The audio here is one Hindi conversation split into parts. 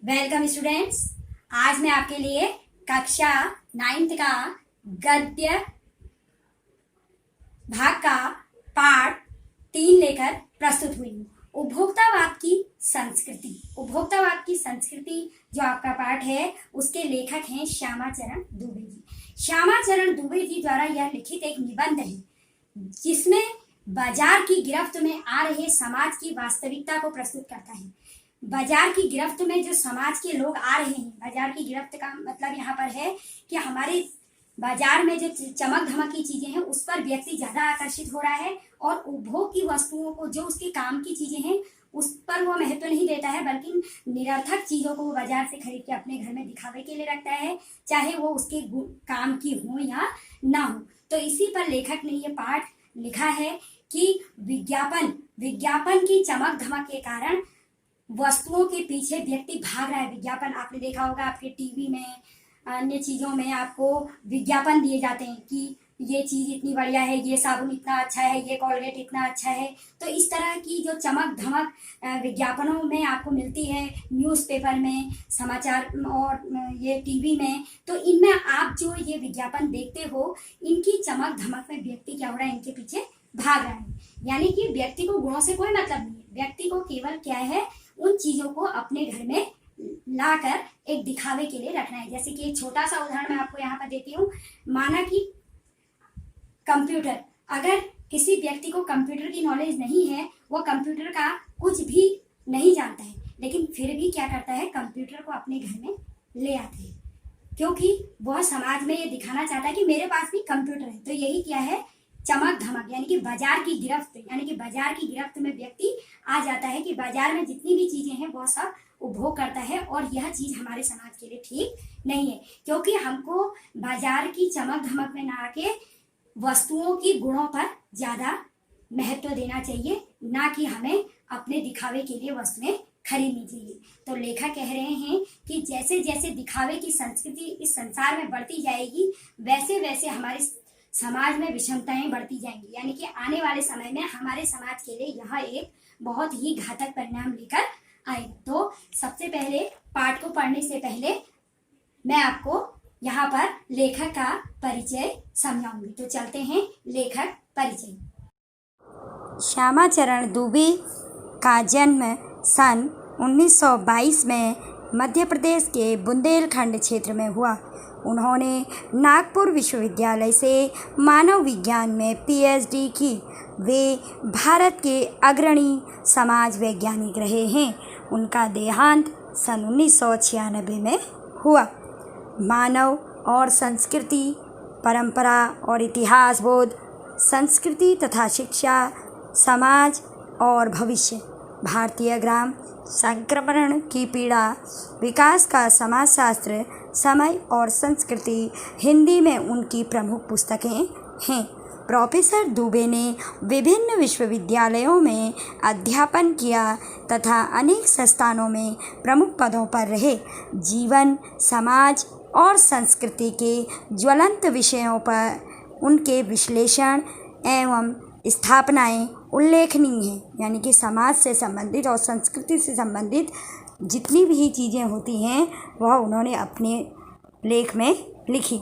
Welcome students. आज मैं आपके लिए कक्षा 9th का गद्य भाग का पाठ 3 लेकर प्रस्तुत हुई हूँ। उपभोक्तावाद की संस्कृति। उपभोक्तावाद की संस्कृति जो आपका पाठ है उसके लेखक हैं श्यामाचरण दुबे जी। श्यामाचरण दुबे जी द्वारा यह लिखित एक निबंध है जिसमें बाजार की गिरफ्त में आ रहे समाज की वास्तविकता को प्रस्तुत करता है। बाजार की गिरफ्त में जो समाज के लोग आ रहे हैं, बाजार की गिरफ्त का मतलब यहाँ पर है कि हमारे बाजार में जो चमक धमक की चीजें हैं उस पर व्यक्ति ज्यादा आकर्षित हो रहा है और उपभोग की वस्तुओं को, जो उसके काम की चीजें हैं, उस पर वो महत्व नहीं देता है, बल्कि निरर्थक चीजों को वो बाजार से खरीद के अपने घर में दिखावे के लिए रखता है, चाहे वो उसके काम की हो या ना हो। तो इसी पर लेखक ने ये पाठ लिखा है कि विज्ञापन की चमक धमक के कारण वस्तुओं के पीछे व्यक्ति भाग रहा है। विज्ञापन आपने देखा होगा, आपके टीवी में, अन्य चीजों में आपको विज्ञापन दिए जाते हैं कि ये चीज इतनी बढ़िया है, ये साबुन इतना अच्छा है, ये कोलगेट इतना अच्छा है। तो इस तरह की जो चमक धमक विज्ञापनों में आपको मिलती है, न्यूज़पेपर में, समाचार और ये टीवी में, तो इनमें आप जो ये विज्ञापन देखते हो, इनकी चमक धमक में व्यक्ति क्या हो रहा है, इनके पीछे भाग रहा है। यानी कि व्यक्ति को गुणों से कोई मतलब नहीं है, व्यक्ति को केवल क्या है, उन चीजों को अपने घर में लाकर एक दिखावे के लिए रखना है। जैसे कि एक छोटा सा उदाहरण मैं आपको यहाँ पर देती हूँ। माना कि कंप्यूटर, अगर किसी व्यक्ति को कंप्यूटर की नॉलेज नहीं है, वो कंप्यूटर का कुछ भी नहीं जानता है, लेकिन फिर भी क्या करता है, कंप्यूटर को अपने घर में ले आते हैं, क्योंकि वह समाज में ये दिखाना चाहता है कि मेरे पास भी कंप्यूटर है। तो यही क्या है, चमक धमक, यानी कि बाजार की गिरफ्त, यानी कि बाजार की गिरफ्त में व्यक्ति आ जाता है कि बाजार में जितनी भी चीजें हैं वो सब उपभोग करता है, और यह चीज हमारे समाज के लिए ठीक नहीं है, क्योंकि हमको बाजार की चमक धमक में ना आके वस्तुओं की गुणों पर ज्यादा महत्व देना चाहिए, ना कि हमें अपने दिखावे के लिए वस्तुएं खरीदनी चाहिए। तो लेखक कह रहे हैं कि जैसे जैसे दिखावे की संस्कृति इस संसार में बढ़ती जाएगी, वैसे वैसे हमारे समाज में विषमताएं बढ़ती जाएंगी। यानी कि आने वाले समय में हमारे समाज के लिए यह एक बहुत ही घातक परिणाम लेकर आएगा। तो सबसे पहले पाठ को पढ़ने से पहले मैं आपको यहाँ पर लेखक का परिचय समझाऊंगी। तो चलते हैं लेखक परिचय। श्यामाचरण दुबे का जन्म सन 1922 में मध्य प्रदेश के बुंदेलखंड क्षेत्र में हुआ। उन्होंने नागपुर विश्वविद्यालय से मानव विज्ञान में पीएचडी की। वे भारत के अग्रणी समाज वैज्ञानिक रहे हैं। उनका देहांत सन 1996 में हुआ। मानव और संस्कृति, परंपरा और इतिहास बोध, संस्कृति तथा शिक्षा, समाज और भविष्य, भारतीय ग्राम संक्रमण की पीड़ा, विकास का समाजशास्त्र, समय और संस्कृति, हिंदी में उनकी प्रमुख पुस्तकें हैं। प्रोफेसर दुबे ने विभिन्न विश्वविद्यालयों में अध्यापन किया तथा अनेक संस्थानों में प्रमुख पदों पर रहे। जीवन, समाज और संस्कृति के ज्वलंत विषयों पर उनके विश्लेषण एवं स्थापनाएं उल्लेखनीय हैं। यानी कि समाज से संबंधित और संस्कृति से संबंधित जितनी भी चीज़ें होती हैं वह उन्होंने अपने लेख में लिखी।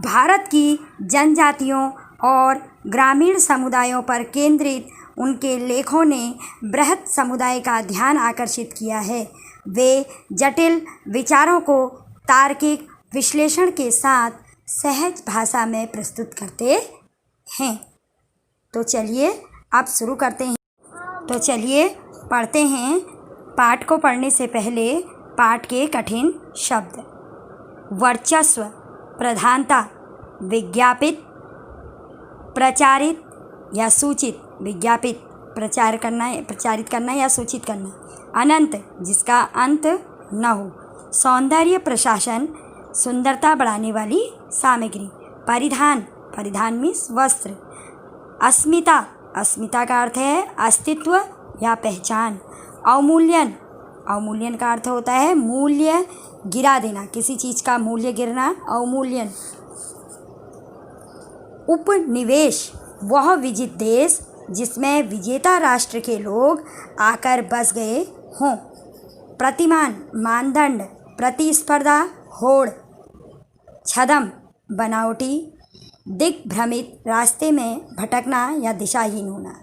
भारत की जनजातियों और ग्रामीण समुदायों पर केंद्रित उनके लेखों ने बृहत समुदाय का ध्यान आकर्षित किया है। वे जटिल विचारों को तार्किक विश्लेषण के साथ सहज भाषा में प्रस्तुत करते हैं। तो चलिए अब शुरू करते हैं। तो चलिए पढ़ते हैं। पाठ को पढ़ने से पहले पाठ के कठिन शब्द। वर्चस्व, प्रधानता, विज्ञापित, प्रचारित या सूचित, विज्ञापित प्रचारित करना या सूचित करना। अनंत, जिसका अंत न हो। सौंदर्य प्रशासन, सुंदरता बढ़ाने वाली सामग्री। परिधान, परिधान मीन्स वस्त्र। अस्मिता, अस्मिता का अर्थ है अस्तित्व या पहचान। अवमूल्यन, अवमूल्यन का अर्थ होता है मूल्य गिरा देना, किसी चीज़ का मूल्य गिरना, अवमूल्यन। उपनिवेश, वह विजित देश जिसमें विजेता राष्ट्र के लोग आकर बस गए हों। प्रतिमान, मानदंड, प्रतिस्पर्धा, होड़, छद्म, बनावटी, दिग्भ्रमित, रास्ते में भटकना या दिशाहीन होना,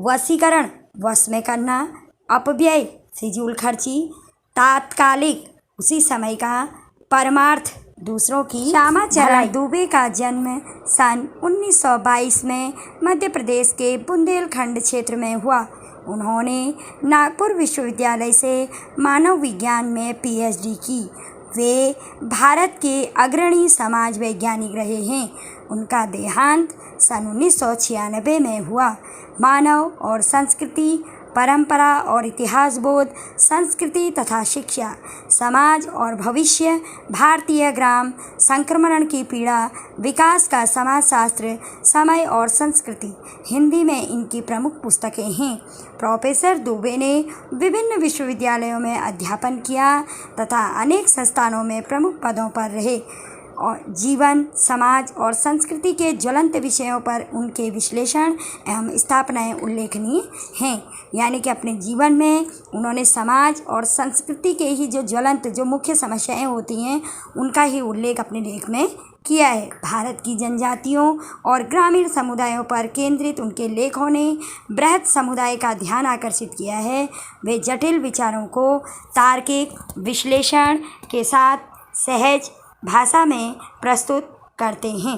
वशीकरण, वश में करना, अपव्यय, फिजूल खर्ची, तात्कालिक, उसी समय का, परमार्थ, दूसरों की। श्यामाचरण दुबे का जन्म सन 1922 में मध्य प्रदेश के बुंदेलखंड क्षेत्र में हुआ। उन्होंने नागपुर विश्वविद्यालय से मानव विज्ञान में पीएचडी की। वे भारत के अग्रणी समाज वैज्ञानिक रहे हैं। उनका देहांत सन 1996 में हुआ। मानव और संस्कृति, परंपरा और इतिहास बोध, संस्कृति तथा शिक्षा, समाज और भविष्य, भारतीय ग्राम, संक्रमण की पीड़ा, विकास का समाजशास्त्र, समय और संस्कृति, हिंदी में इनकी प्रमुख पुस्तकें हैं। प्रोफेसर दुबे ने विभिन्न विश्वविद्यालयों में अध्यापन किया तथा अनेक संस्थानों में प्रमुख पदों पर रहे और जीवन, समाज और संस्कृति के ज्वलंत विषयों पर उनके विश्लेषण एवं स्थापनाएं उल्लेखनीय हैं। यानी कि अपने जीवन में उन्होंने समाज और संस्कृति के ही जो ज्वलंत, जो मुख्य समस्याएं होती हैं, उनका ही उल्लेख अपने लेख में किया है। भारत की जनजातियों और ग्रामीण समुदायों पर केंद्रित उनके लेखों ने बृहत समुदाय का ध्यान आकर्षित किया है। वे जटिल विचारों को तार्किक विश्लेषण के साथ सहज भाषा में प्रस्तुत करते हैं।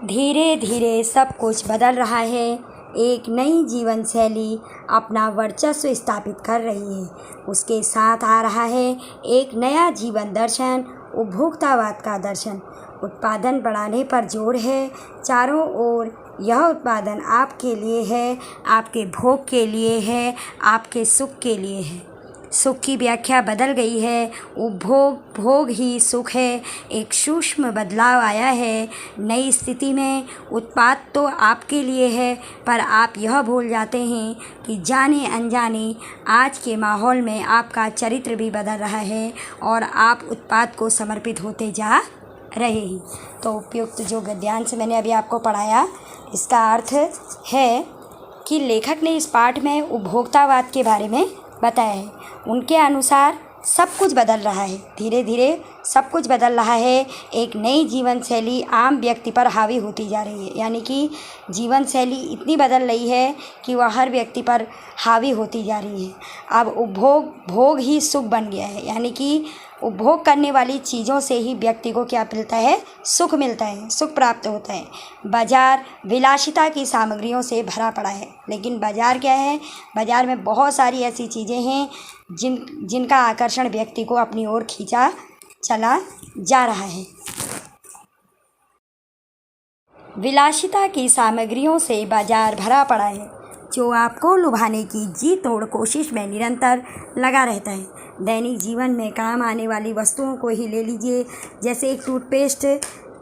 धीरे धीरे सब कुछ बदल रहा है। एक नई जीवन शैली अपना वर्चस्व स्थापित कर रही है। उसके साथ आ रहा है एक नया जीवन दर्शन, उपभोक्तावाद का दर्शन। उत्पादन बढ़ाने पर जोर है। चारों ओर यह उत्पादन आपके लिए है, आपके भोग के लिए है, आपके सुख के लिए है। सुख की व्याख्या बदल गई है। उपभोग भोग ही सुख है। एक सूक्ष्म बदलाव आया है। नई स्थिति में उत्पाद तो आपके लिए है, पर आप यह भूल जाते हैं कि जाने अनजाने आज के माहौल में आपका चरित्र भी बदल रहा है और आप उत्पाद को समर्पित होते जा रहे हैं। तो उपयुक्त जो गद्यांश मैंने अभी आपको पढ़ाया, इसका अर्थ है कि लेखक ने इस पाठ में उपभोक्तावाद के बारे में बताया है। उनके अनुसार सब कुछ बदल रहा है। धीरे धीरे सब कुछ बदल रहा है। एक नई जीवन शैली आम व्यक्ति पर हावी होती जा रही है। यानी कि जीवन शैली इतनी बदल रही है कि वह हर व्यक्ति पर हावी होती जा रही है। अब उपभोग भोग ही सुख बन गया है। यानी कि उपभोग करने वाली चीज़ों से ही व्यक्ति को क्या मिलता है? सुख मिलता है, सुख प्राप्त होता है। बाजार विलासिता की सामग्रियों से भरा पड़ा है। लेकिन बाजार क्या है? बाजार में बहुत सारी ऐसी चीज़ें हैं जिनका आकर्षण व्यक्ति को अपनी ओर खींचा चला जा रहा है। विलासिता की सामग्रियों से बाजार भरा पड़ा है, जो आपको लुभाने की जी तोड़ कोशिश में निरंतर लगा रहता है। दैनिक जीवन में काम आने वाली वस्तुओं को ही ले लीजिए। जैसे एक टूथपेस्ट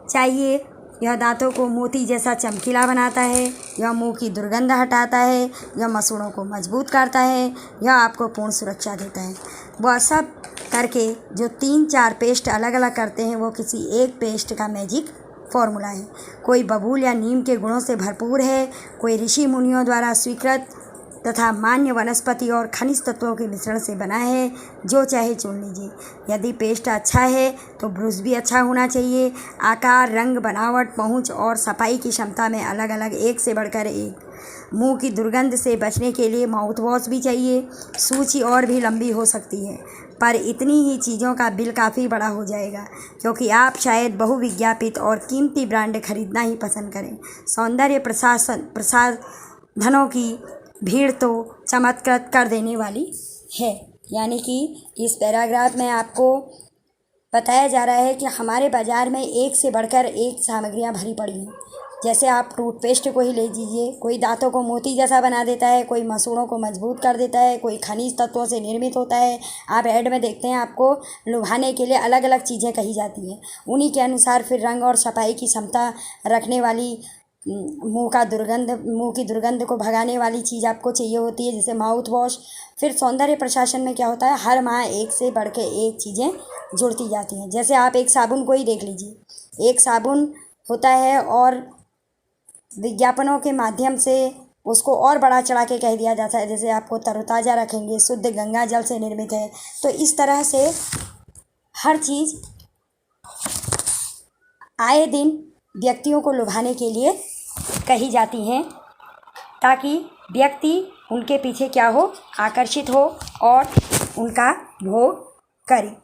चाहिए, यह दांतों को मोती जैसा चमकीला बनाता है, यह मुंह की दुर्गंध हटाता है, यह मसूड़ों को मजबूत करता है, यह आपको पूर्ण सुरक्षा देता है। वह सब करके जो 3-4 पेस्ट अलग अलग करते हैं, वो किसी एक पेस्ट का मैजिक फॉर्मूला है। कोई बबूल या नीम के गुणों से भरपूर है, कोई ऋषि मुनियों द्वारा स्वीकृत तथा मान्य वनस्पति और खनिज तत्वों के मिश्रण से बना है। जो चाहे चुन लीजिए। यदि पेस्ट अच्छा है तो ब्रश भी अच्छा होना चाहिए। आकार, रंग, बनावट, पहुंच और सफाई की क्षमता में अलग अलग एक से बढ़कर एक। मुंह की दुर्गंध से बचने के लिए माउथ वॉश भी चाहिए। सूची और भी लंबी हो सकती है, पर इतनी ही चीज़ों का बिल काफ़ी बड़ा हो जाएगा, क्योंकि आप शायद बहुविज्ञापित और कीमती ब्रांड खरीदना ही पसंद करें। सौंदर्य प्रसाधनों की भीड़ तो चमत्कृत कर देने वाली है। यानी कि इस पैराग्राफ में आपको बताया जा रहा है कि हमारे बाज़ार में एक से बढ़कर एक सामग्रियां भरी पड़ी हैं। जैसे आप टूथपेस्ट को ही ले लीजिए, कोई दांतों को मोती जैसा बना देता है, कोई मसूड़ों को मजबूत कर देता है, कोई खनिज तत्वों से निर्मित होता है। आप ऐड में देखते हैं, आपको लुभाने के लिए अलग अलग चीज़ें कही जाती हैं। उन्हीं के अनुसार फिर रंग और सफाई की क्षमता रखने वाली, मुंह की दुर्गंध को भगाने वाली चीज़ आपको चाहिए होती है, जैसे माउथ वॉश। फिर सौंदर्य प्रशासन में क्या होता है, हर माह एक से बढ़ के एक चीज़ें जुड़ती जाती हैं। जैसे आप एक साबुन को ही देख लीजिए। एक साबुन होता है और विज्ञापनों के माध्यम से उसको और बढ़ा चढ़ा के कह दिया जाता है, जैसे आपको तरोताज़ा रखेंगे, शुद्ध गंगा जल से निर्मित है। तो इस तरह से हर चीज़ आए दिन व्यक्तियों को लुभाने के लिए कही जाती हैं, ताकि व्यक्ति उनके पीछे क्या हो, आकर्षित हो और उनका भोग करे।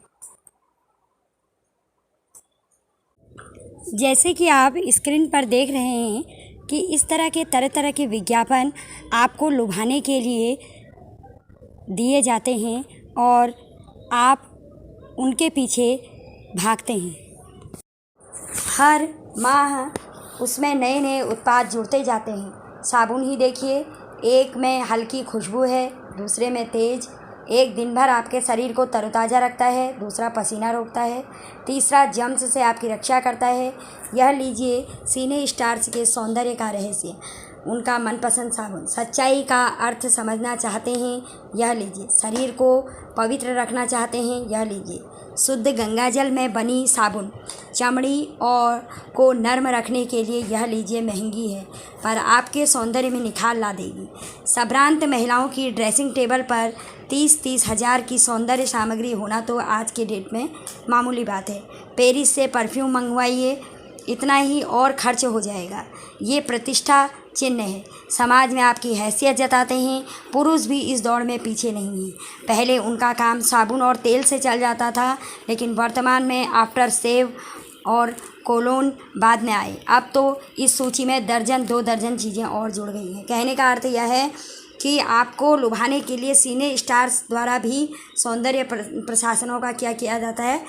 जैसे कि आप स्क्रीन पर देख रहे हैं कि इस तरह तरह के विज्ञापन आपको लुभाने के लिए दिए जाते हैं और आप उनके पीछे भागते हैं। हर माह उसमें नए नए उत्पाद जुड़ते जाते हैं। साबुन ही देखिए, एक में हल्की खुशबू है, दूसरे में तेज़। एक दिन भर आपके शरीर को तरोताज़ा रखता है, दूसरा पसीना रोकता है, तीसरा जर्म्स से आपकी रक्षा करता है। यह लीजिए सीने स्टार्स के सौंदर्य का रहस्य, उनका मनपसंद साबुन। सच्चाई का अर्थ समझना चाहते हैं, यह लीजिए। शरीर को पवित्र रखना चाहते हैं, यह लीजिए। शुद्ध गंगाजल में बनी साबुन चमड़ी और को नर्म रखने के लिए, यह लीजिए। महंगी है पर आपके सौंदर्य में निखार ला देगी। संभ्रांत महिलाओं की ड्रेसिंग टेबल पर 30-30 हज़ार की सौंदर्य सामग्री होना तो आज के डेट में मामूली बात है। पेरिस से परफ्यूम मंगवाइए, इतना ही और खर्च हो जाएगा। ये प्रतिष्ठा चिन्ह है, समाज में आपकी हैसियत जताते हैं। पुरुष भी इस दौड़ में पीछे नहीं हैं। पहले उनका काम साबुन और तेल से चल जाता था, लेकिन वर्तमान में आफ्टर सेव और कोलोन बाद में आए। अब तो इस सूची में दर्जन 2 दर्जन चीज़ें और जुड़ गई हैं। कहने का अर्थ यह है कि आपको लुभाने के लिए सिने स्टार्स द्वारा भी सौंदर्य प्रशासनों का क्या किया जाता है,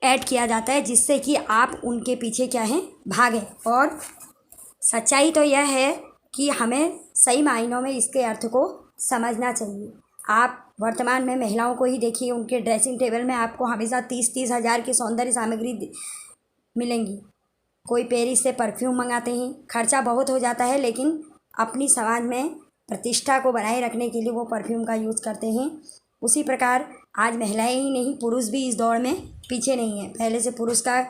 ऐड किया जाता है, जिससे कि आप उनके पीछे क्या हैं, भागें। और सच्चाई तो यह है कि हमें सही मायनों में इसके अर्थ को समझना चाहिए। आप वर्तमान में महिलाओं को ही देखिए, उनके ड्रेसिंग टेबल में आपको हमेशा 30-30 हज़ार की सौंदर्य सामग्री मिलेंगी। कोई पेरिस से परफ्यूम मंगाते हैं, खर्चा बहुत हो जाता है, लेकिन अपनी समाज में प्रतिष्ठा को बनाए रखने के लिए वो परफ्यूम का यूज़ करते हैं। उसी प्रकार आज महिलाएं ही नहीं, पुरुष भी इस दौड़ में पीछे नहीं है। पहले से पुरुष का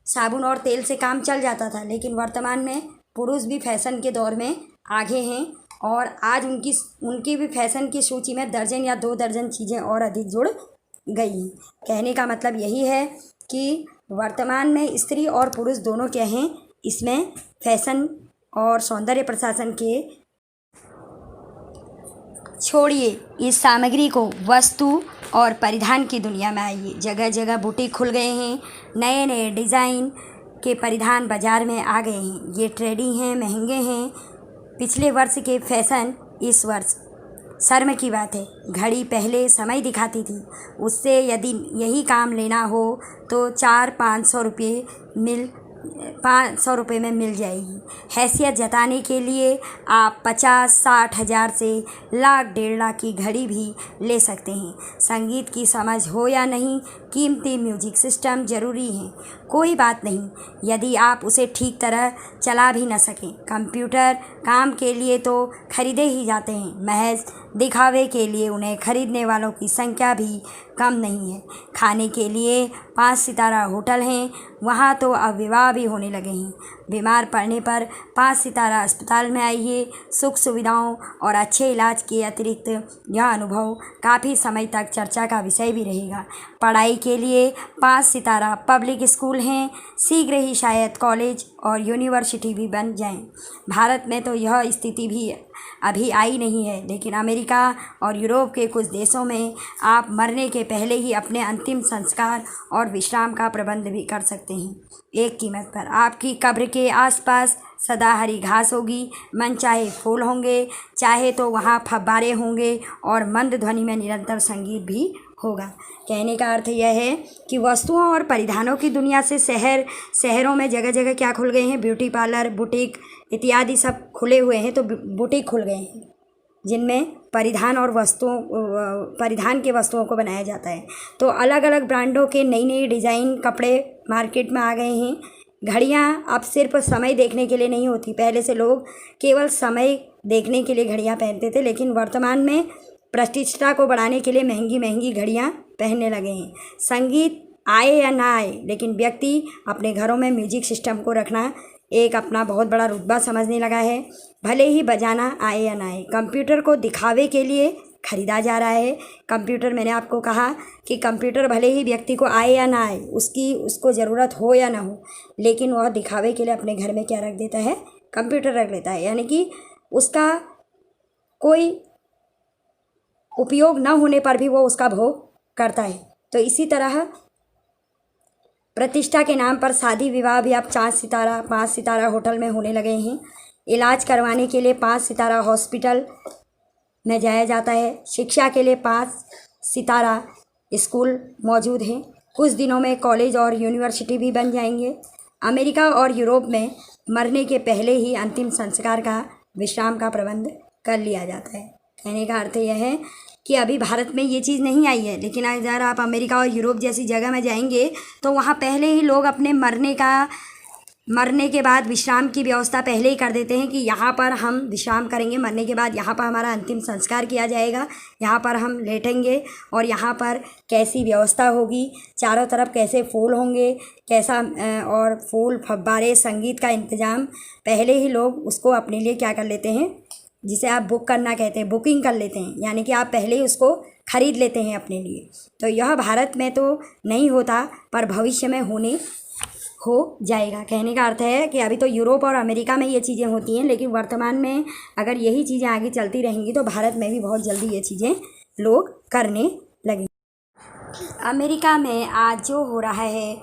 साबुन और तेल से काम चल जाता था, लेकिन वर्तमान में पुरुष भी फैशन के दौर में आगे हैं और आज उनकी भी फैशन की सूची में दर्जन या 2 दर्जन चीज़ें और अधिक जुड़ गई हैं। कहने का मतलब यही है कि वर्तमान में स्त्री और पुरुष दोनों क्या हैं, इसमें फैशन और सौंदर्य प्रशासन के छोड़िए इस सामग्री को वस्तु और परिधान की दुनिया में आइए। जगह जगह बुटीक खुल गए हैं, नए नए डिज़ाइन के परिधान बाज़ार में आ गए हैं। ये ट्रेंडी हैं, महंगे हैं। पिछले वर्ष के फैशन इस वर्ष शर्म की बात है। घड़ी पहले समय दिखाती थी, उससे यदि यही काम लेना हो तो 400-500 रुपये में मिल जाएगी। हैसियत जताने के लिए आप 50-60 हज़ार से लाख 1.5 लाख की घड़ी भी ले सकते हैं। संगीत की समझ हो या नहीं, कीमती म्यूजिक सिस्टम ज़रूरी है, कोई बात नहीं यदि आप उसे ठीक तरह चला भी न सकें। कंप्यूटर काम के लिए तो खरीदे ही जाते हैं, महज दिखावे के लिए उन्हें खरीदने वालों की संख्या भी कम नहीं है। खाने के लिए 5 सितारा होटल हैं, वहाँ तो अब विवाह भी होने लगे हैं। बीमार पड़ने पर 5 सितारा अस्पताल में आइए। सुख सुविधाओं और अच्छे इलाज के अतिरिक्त यह अनुभव काफ़ी समय तक चर्चा का विषय भी रहेगा। पढ़ाई के लिए 5 सितारा पब्लिक स्कूल हैं, शीघ्र ही शायद कॉलेज और यूनिवर्सिटी भी बन जाएं। भारत में तो यह स्थिति भी अभी आई नहीं है, लेकिन अमेरिका और यूरोप के कुछ देशों में आप मरने के पहले ही अपने अंतिम संस्कार और विश्राम का प्रबंध भी कर सकते हैं। एक कीमत पर आपकी कब्र के आसपास सदा हरी घास होगी, मन चाहे फूल होंगे, चाहे तो वहाँ फव्वारे होंगे और मंद ध्वनि में निरंतर संगीत भी होगा। कहने का अर्थ यह है कि वस्तुओं और परिधानों की दुनिया से शहरों में जगह जगह क्या खुल गए हैं, ब्यूटी पार्लर, बुटीक इत्यादि सब खुले हुए हैं। तो बुटीक खुल गए हैं जिनमें परिधान के वस्तुओं को बनाया जाता है। तो अलग अलग ब्रांडों के नई नई डिज़ाइन कपड़े मार्केट में आ गए हैं। घड़ियाँ अब सिर्फ समय देखने के लिए नहीं होती। पहले से लोग केवल समय देखने के लिए घड़ियाँ पहनते थे, लेकिन वर्तमान में प्रतिष्ठा को बढ़ाने के लिए महंगी महंगी घड़ियाँ पहनने लगे हैं। संगीत आए या ना आए, लेकिन व्यक्ति अपने घरों में म्यूजिक सिस्टम को रखना एक अपना बहुत बड़ा रुतबा समझने लगा है। भले ही बजाना आए या ना आए, कंप्यूटर को दिखावे के लिए खरीदा जा रहा है। कंप्यूटर, मैंने आपको कहा कि कंप्यूटर भले ही व्यक्ति को आए या ना आए, उसको ज़रूरत हो या ना हो, लेकिन वह दिखावे के लिए अपने घर में क्या रख देता है, कंप्यूटर रख लेता है। यानी कि उसका कोई उपयोग न होने पर भी वो उसका भोग करता है। तो इसी तरह प्रतिष्ठा के नाम पर शादी विवाह भी अब 5 सितारा होटल में होने लगे हैं। इलाज करवाने के लिए 5 सितारा हॉस्पिटल में जाया जाता है। शिक्षा के लिए 5 सितारा स्कूल मौजूद हैं। कुछ दिनों में कॉलेज और यूनिवर्सिटी भी बन जाएंगे। अमेरिका और यूरोप में मरने के पहले ही अंतिम संस्कार का, विश्राम का प्रबंध कर लिया जाता है। कहने का अर्थ यह है कि अभी भारत में ये चीज़ नहीं आई है, लेकिन अगर आप अमेरिका और यूरोप जैसी जगह में जाएंगे तो वहाँ पहले ही लोग अपने मरने के बाद विश्राम की व्यवस्था पहले ही कर देते हैं कि यहाँ पर हम विश्राम करेंगे, मरने के बाद यहाँ पर हमारा अंतिम संस्कार किया जाएगा, यहाँ पर हम लेटेंगे और यहाँ पर कैसी व्यवस्था होगी, चारों तरफ कैसे फूल होंगे, कैसा और फूल, फव्वारे, संगीत का इंतज़ाम पहले ही लोग उसको अपने लिए क्या कर लेते हैं, जिसे आप बुक करना कहते हैं, बुकिंग कर लेते हैं। यानी कि आप पहले ही उसको ख़रीद लेते हैं अपने लिए। तो यह भारत में तो नहीं होता, पर भविष्य में हो जाएगा। कहने का अर्थ है कि अभी तो यूरोप और अमेरिका में ये चीज़ें होती हैं, लेकिन वर्तमान में अगर यही चीज़ें आगे चलती रहेंगी तो भारत में भी बहुत जल्दी ये चीज़ें लोग करने लगेंगे। अमेरिका में आज जो हो रहा है,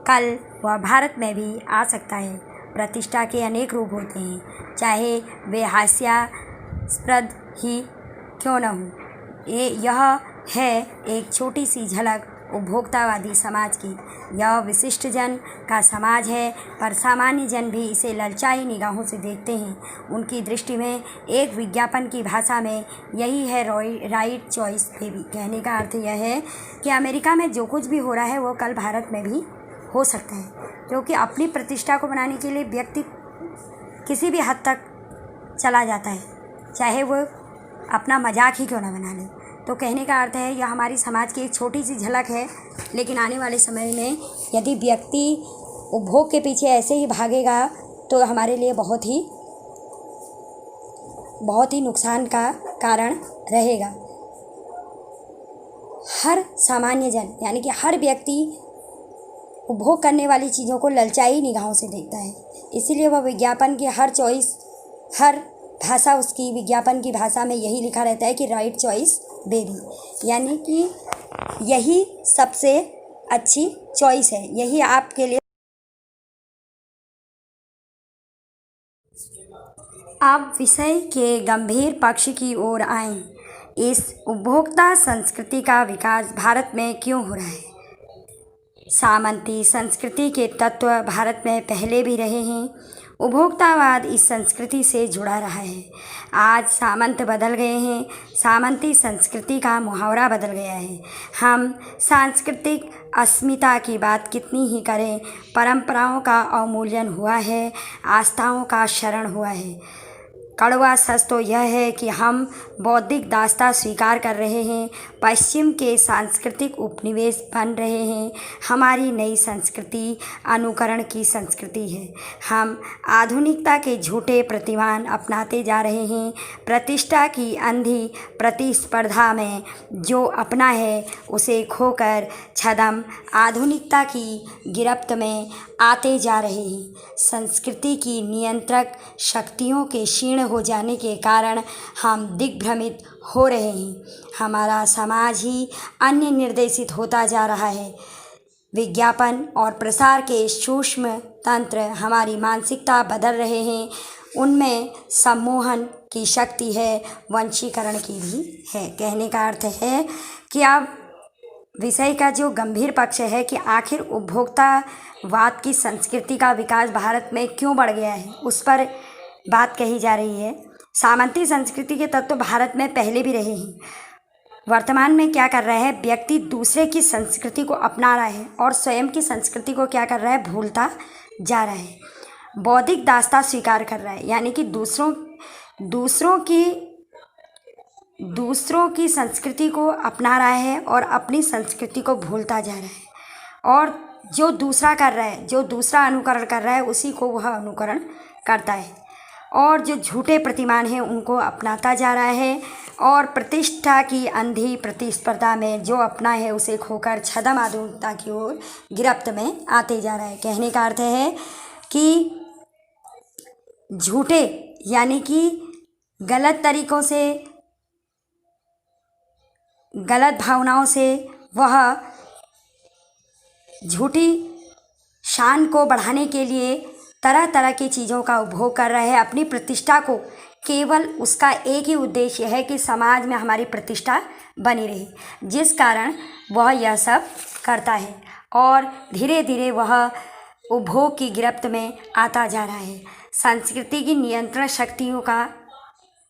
कल वह भारत में भी आ सकता है। प्रतिष्ठा के अनेक रूप होते हैं, चाहे वे हास्यास्पद ही क्यों न हो। यह है एक छोटी सी झलक उपभोक्तावादी समाज की। यह विशिष्ट जन का समाज है, पर सामान्य जन भी इसे ललचाई निगाहों से देखते हैं। उनकी दृष्टि में एक विज्ञापन की भाषा में यही है राइट चॉइस बेबी। कहने का अर्थ यह है कि अमेरिका में जो कुछ भी हो रहा है वो कल भारत में भी हो सकता है, क्योंकि अपनी प्रतिष्ठा को बनाने के लिए व्यक्ति किसी भी हद तक चला जाता है, चाहे वो अपना मजाक ही क्यों ना बना ले। तो कहने का अर्थ है यह हमारी समाज की एक छोटी सी झलक है, लेकिन आने वाले समय में यदि व्यक्ति उपभोग के पीछे ऐसे ही भागेगा तो हमारे लिए बहुत ही नुकसान का कारण रहेगा। हर सामान्य जन, यानी कि हर व्यक्ति उपभोग करने वाली चीज़ों को ललचाई निगाहों से देखता है, इसीलिए वह विज्ञापन की हर भाषा, उसकी विज्ञापन की भाषा में यही लिखा रहता है कि राइट चॉइस बेबी, यानी कि यही सबसे अच्छी चॉइस है, यही आपके लिए। अब विषय के गंभीर पक्ष की ओर आएं। इस उपभोक्ता संस्कृति का विकास भारत में क्यों हो रहा है? सामंती संस्कृति के तत्व भारत में पहले भी रहे हैं। उपभोक्तावाद इस संस्कृति से जुड़ा रहा है। आज सामंत बदल गए हैं, सामंती संस्कृति का मुहावरा बदल गया है। हम सांस्कृतिक अस्मिता की बात कितनी ही करें, परंपराओं का अवमूल्यन हुआ है, आस्थाओं का क्षरण हुआ है। कड़वा सच तो यह है कि हम बौद्धिक दास्ता स्वीकार कर रहे हैं, पश्चिम के सांस्कृतिक उपनिवेश बन रहे हैं। हमारी नई संस्कृति अनुकरण की संस्कृति है। हम आधुनिकता के झूठे प्रतिमान अपनाते जा रहे हैं। प्रतिष्ठा की अंधी प्रतिस्पर्धा में जो अपना है उसे खोकर छद्म आधुनिकता की गिरफ्त में आते जा रहे हैं। संस्कृति की नियंत्रक शक्तियों के क्षीण हो जाने के कारण हम दिग्भ्रमित हो रहे हैं। हमारा समाज ही अन्य निर्देशित होता जा रहा है। विज्ञापन और प्रसार के सूक्ष्म तंत्र हमारी मानसिकता बदल रहे हैं। उनमें सम्मोहन की शक्ति है, वंशीकरण की भी है। कहने का अर्थ है कि अब विषय का जो गंभीर पक्ष है कि आखिर उपभोक्तावाद की संस्कृति का विकास भारत में क्यों बढ़ गया है, उस पर बात कही जा रही है। सामंती संस्कृति के तत्व भारत में पहले भी रहे हैं। वर्तमान में क्या कर रहा है, व्यक्ति दूसरे की संस्कृति को अपना रहा है और स्वयं की संस्कृति को क्या कर रहा है, भूलता जा रहा है। बौद्धिक दास्ता स्वीकार कर रहा है, यानी कि दूसरों की संस्कृति को अपना रहा है और अपनी संस्कृति को भूलता जा रहा है। और जो दूसरा कर रहा है, जो दूसरा अनुकरण कर रहा है उसी को वह अनुकरण करता है, और जो झूठे प्रतिमान हैं उनको अपनाता जा रहा है, और प्रतिष्ठा की अंधी प्रतिस्पर्धा में जो अपना है उसे खोकर छद्म आधुनिकता की ओर गिरफ्त में आते जा रहा है। कहने का अर्थ है कि झूठे यानी कि गलत तरीक़ों से, गलत भावनाओं से वह झूठी शान को बढ़ाने के लिए तरह तरह की चीज़ों का उपभोग कर रहे हैं। अपनी प्रतिष्ठा को, केवल उसका एक ही उद्देश्य है कि समाज में हमारी प्रतिष्ठा बनी रहे, जिस कारण वह यह सब करता है, और धीरे धीरे वह उपभोग की गिरफ्त में आता जा रहा है। संस्कृति की नियंत्रण शक्तियों का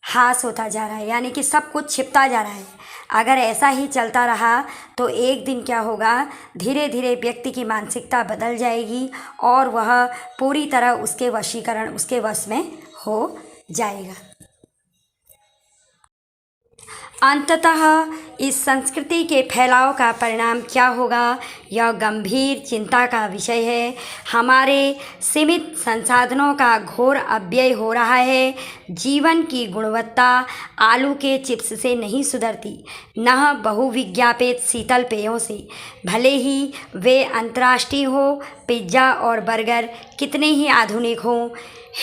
ह्रास होता जा रहा है, यानी कि सब कुछ छिपता जा रहा है। अगर ऐसा ही चलता रहा तो एक दिन क्या होगा, धीरे धीरे व्यक्ति की मानसिकता बदल जाएगी और वह पूरी तरह उसके वशीकरण, उसके वश में हो जाएगा। अंततः इस संस्कृति के फैलाव का परिणाम क्या होगा, यह गंभीर चिंता का विषय है। हमारे सीमित संसाधनों का घोर अपव्यय हो रहा है। जीवन की गुणवत्ता आलू के चिप्स से नहीं सुधरती, न बहुविज्ञापित शीतल पेयों से, भले ही वे अंतर्राष्ट्रीय हो। पिज्ज़ा और बर्गर कितने ही आधुनिक हों,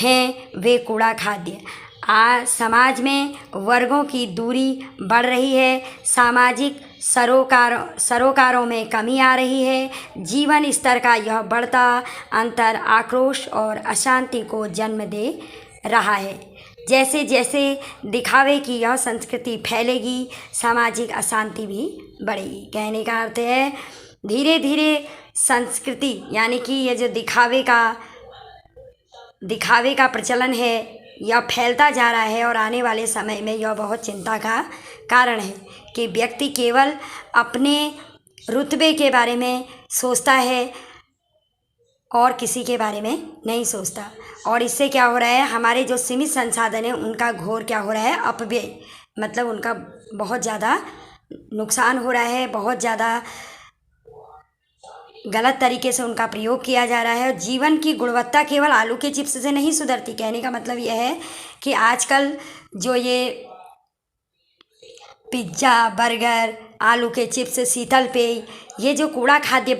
हैं वे कूड़ा खाद्य। आज समाज में वर्गों की दूरी बढ़ रही है, सामाजिक सरोकारों में कमी आ रही है। जीवन स्तर का यह बढ़ता अंतर आक्रोश और अशांति को जन्म दे रहा है। जैसे जैसे दिखावे की यह संस्कृति फैलेगी, सामाजिक अशांति भी बढ़ेगी। कहने का अर्थ है धीरे धीरे संस्कृति, यानी कि ये जो दिखावे का प्रचलन है, यह फैलता जा रहा है, और आने वाले समय में यह बहुत चिंता का कारण है कि व्यक्ति केवल अपने रुतबे के बारे में सोचता है और किसी के बारे में नहीं सोचता। और इससे क्या हो रहा है, हमारे जो सीमित संसाधन हैं उनका घोर क्या हो रहा है, अपव्यय, मतलब उनका बहुत ज़्यादा नुकसान हो रहा है, बहुत ज़्यादा गलत तरीके से उनका प्रयोग किया जा रहा है। और जीवन की गुणवत्ता केवल आलू के चिप्स से नहीं सुधरती। कहने का मतलब यह है कि आजकल जो ये पिज्ज़ा, बर्गर, आलू के चिप्स, शीतल पेय, ये जो कूड़ा खाद्य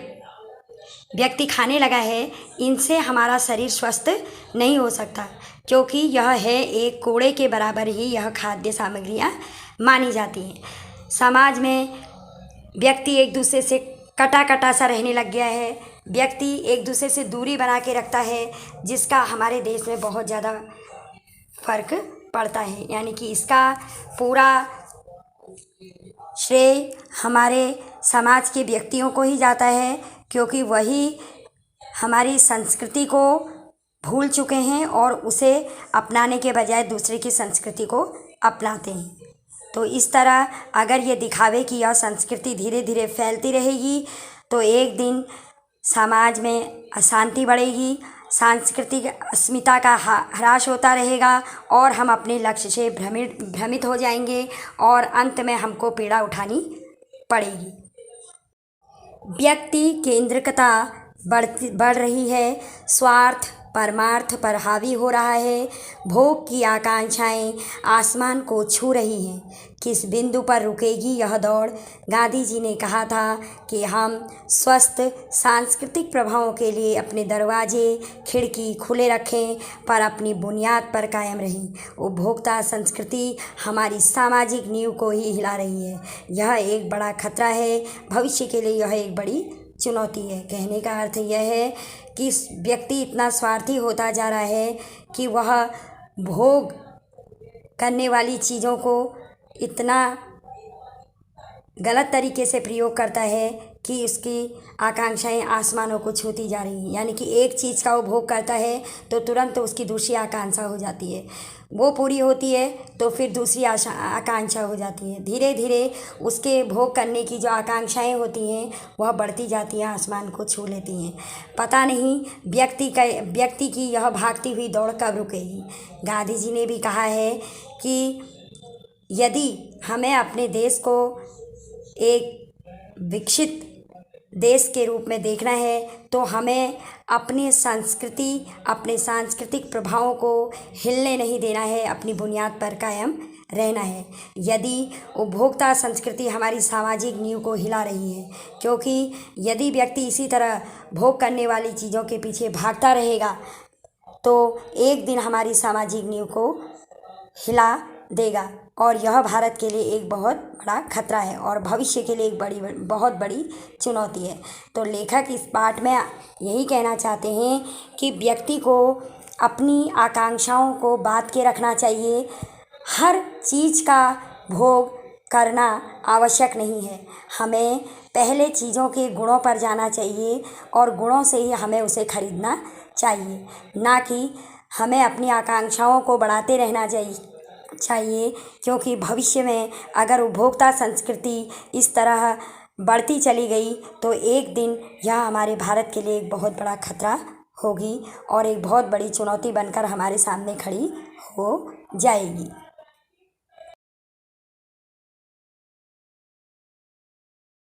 व्यक्ति खाने लगा है, इनसे हमारा शरीर स्वस्थ नहीं हो सकता, क्योंकि यह है एक कूड़े के बराबर ही यह खाद्य सामग्रियाँ मानी जाती हैं। समाज में व्यक्ति एक दूसरे से कटा सा रहने लग गया है, व्यक्ति एक दूसरे से दूरी बना के रखता है, जिसका हमारे देश में बहुत ज़्यादा फर्क पड़ता है। यानी कि इसका पूरा श्रेय हमारे समाज के व्यक्तियों को ही जाता है, क्योंकि वही हमारी संस्कृति को भूल चुके हैं और उसे अपनाने के बजाय दूसरे की संस्कृति को अपनाते हैं। तो इस तरह अगर ये दिखावे की यह संस्कृति धीरे धीरे फैलती रहेगी तो एक दिन समाज में अशांति बढ़ेगी, सांस्कृतिक अस्मिता का ह्रास होता रहेगा, और हम अपने लक्ष्य से भ्रमित हो जाएंगे, और अंत में हमको पीड़ा उठानी पड़ेगी। व्यक्ति केंद्रिकता बढ़ रही है, स्वार्थ परमार्थ पर हावी हो रहा है, भोग की आकांक्षाएं आसमान को छू रही हैं। किस बिंदु पर रुकेगी यह दौड़? गांधी जी ने कहा था कि हम स्वस्थ सांस्कृतिक प्रभावों के लिए अपने दरवाजे खिड़की खुले रखें, पर अपनी बुनियाद पर कायम रहें। उपभोक्ता संस्कृति हमारी सामाजिक नींव को ही हिला रही है। यह एक बड़ा खतरा है, भविष्य के लिए यह एक बड़ी चुनौती है। कहने का अर्थ यह है कि व्यक्ति इतना स्वार्थी होता जा रहा है कि वह भोग करने वाली चीज़ों को इतना गलत तरीके से प्रयोग करता है कि उसकी आकांक्षाएं आसमानों को छूती जा रही हैं। यानी कि एक चीज़ का वो भोग करता है तो तुरंत उसकी दूसरी आकांक्षा हो जाती है, वो पूरी होती है तो फिर दूसरी आकांक्षा हो जाती है। धीरे धीरे उसके भोग करने की जो आकांक्षाएं होती हैं वह बढ़ती जाती हैं, आसमान को छू लेती हैं। पता नहीं व्यक्ति की यह भागती हुई दौड़ कब रुकेगी। गांधी जी ने भी कहा है कि यदि हमें अपने देश को एक विकसित देश के रूप में देखना है तो हमें अपनी संस्कृति, अपने सांस्कृतिक प्रभावों को हिलने नहीं देना है, अपनी बुनियाद पर कायम रहना है। यदि उपभोक्ता संस्कृति हमारी सामाजिक नींव को हिला रही है, क्योंकि यदि व्यक्ति इसी तरह भोग करने वाली चीज़ों के पीछे भागता रहेगा तो एक दिन हमारी सामाजिक नींव को हिला देगा और यह भारत के लिए एक बहुत बड़ा खतरा है और भविष्य के लिए एक बहुत बड़ी चुनौती है। तो लेखक इस पाठ में यही कहना चाहते हैं कि व्यक्ति को अपनी आकांक्षाओं को बांध के रखना चाहिए। हर चीज़ का भोग करना आवश्यक नहीं है, हमें पहले चीज़ों के गुणों पर जाना चाहिए और गुणों से ही हमें उसे खरीदना चाहिए, ना कि हमें अपनी आकांक्षाओं को बढ़ाते रहना चाहिए। क्योंकि भविष्य में अगर उपभोक्ता संस्कृति इस तरह बढ़ती चली गई तो एक दिन यह हमारे भारत के लिए एक बहुत बड़ा खतरा होगी और एक बहुत बड़ी चुनौती बनकर हमारे सामने खड़ी हो जाएगी।